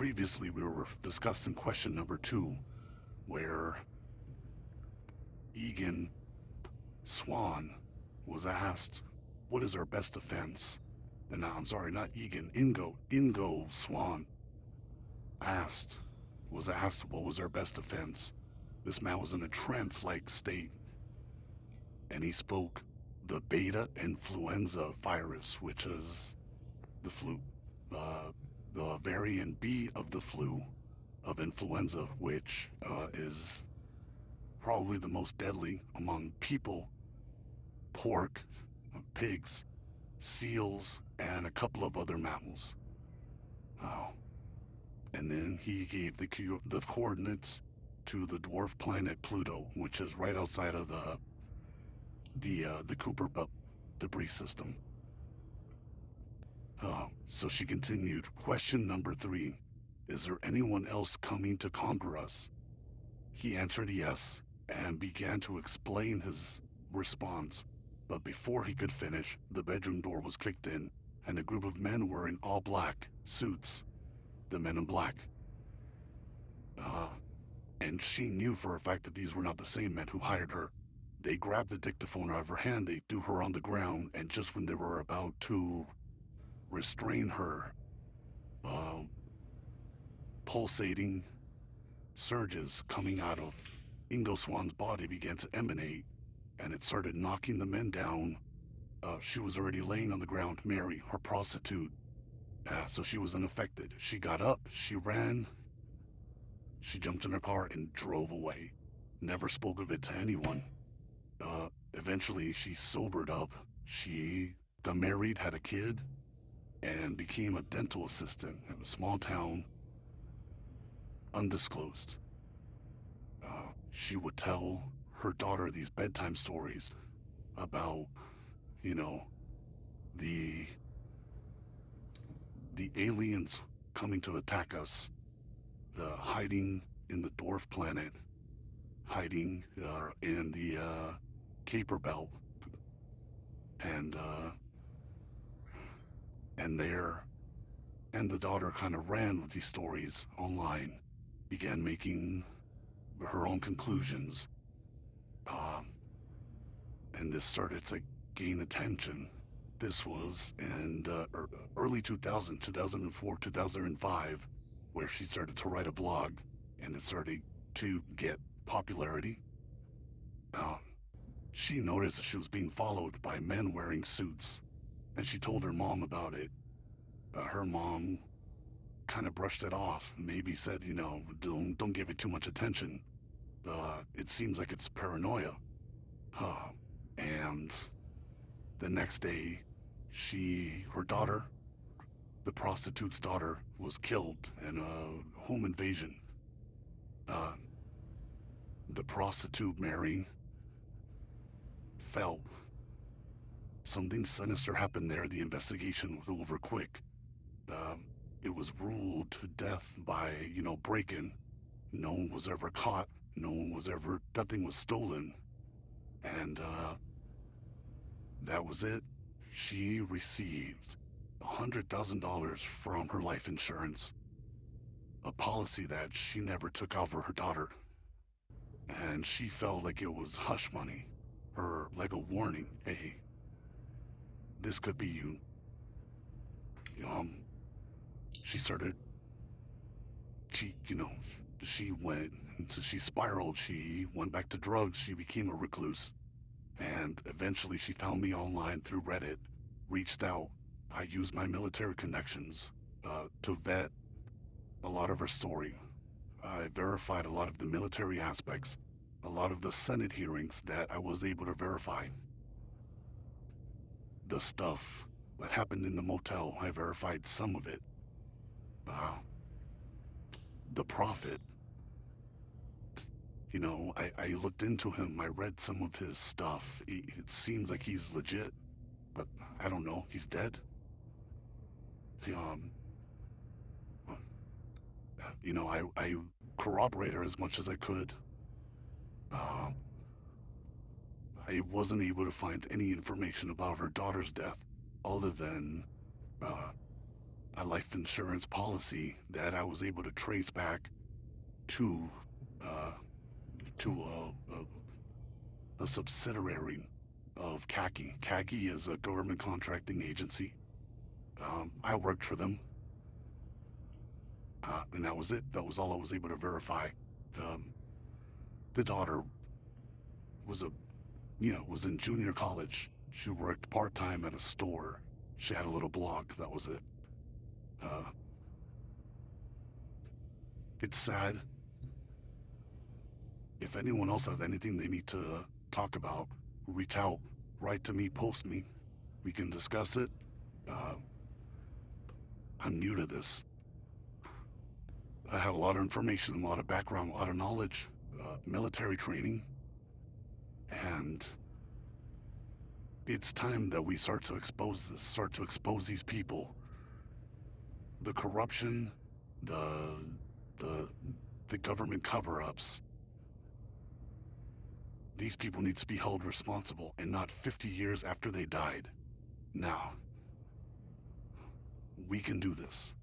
previously we were discussing question number 2, where Egan Swan was asked, what is our best defense? And I'm sorry, not Egan, Ingo Swan asked, was asked what was our best defense. This man was in a trance-like state, and he spoke the beta influenza virus, which is the flu, the variant B of the flu, of influenza, which is probably the most deadly among people, pork, pigs, seals, and a couple of other mammals. Oh. And then he gave the coordinates to the dwarf planet Pluto, which is right outside of the Cooper Belt debris system. So she continued, question number 3, is there anyone else coming to conquer us? He answered yes, and began to explain his response. But before he could finish, the bedroom door was kicked in, and a group of men wearing all black suits, the men in black. And she knew for a fact that these were not the same men who hired her. They grabbed the dictaphone out of her hand, they threw her on the ground, and just when they were about to restrain her, pulsating surges coming out of Ingo Swan's body began to emanate, and it started knocking the men down. She was already laying on the ground, Mary, her prostitute, so she was unaffected. She got up, she ran, she jumped in her car and drove away. Never spoke of it to anyone. Eventually, she sobered up. She got married, had a kid, and became a dental assistant in a small town, undisclosed. She would tell her daughter these bedtime stories about, you know, the aliens coming to attack us, the hiding in the dwarf planet, hiding in the Kuiper Belt, and the daughter kind of ran with these stories online, began making her own conclusions, and this started to gain attention. This was in the early 2000, 2004, 2005, where she started to write a blog, and it started to get popularity. She noticed that she was being followed by men wearing suits, and she told her mom about it. Her mom kind of brushed it off, maybe said, you know, don't give it too much attention. It seems like it's paranoia. And the next day, her daughter, the prostitute's daughter, was killed in a home invasion. The prostitute, Mary, fell. Something sinister happened there. The investigation was over quick. It was ruled to death by, break-in. No one was ever caught. Nothing was stolen. And, that was it. She received $100,000 from her life insurance, a policy that she never took out for her daughter. And she felt like it was hush money, or like a warning. Hey, this could be you. She spiraled, she went back to drugs, she became a recluse. And eventually she found me online through Reddit, reached out. I used my military connections to vet a lot of her story. I verified a lot of the military aspects, a lot of the Senate hearings that I was able to verify. The stuff that happened in the motel, I verified some of it. The prophet, I looked into him, I read some of his stuff. It seems like he's legit, but I don't know, he's dead. I corroborated her as much as I could. I wasn't able to find any information about her daughter's death, other than a life insurance policy that I was able to trace back to uh, a subsidiary of CACI. CACI is a government contracting agency. I worked for them, and that was it. That was all I was able to verify. Um, the daughter was was in junior college. She worked part-time at a store. She had a little blog. That was it. Uh, it's sad. If anyone else has anything they need to talk about, reach out, write to me, post me. We can discuss it. Uh, I'm new to this. I have a lot of information, a lot of background, a lot of knowledge, military training, and it's time that we start to expose this, start to expose these people. The corruption, the the the government cover-ups. These people need to be held responsible, and not 50 years after they died. Now, we can do this.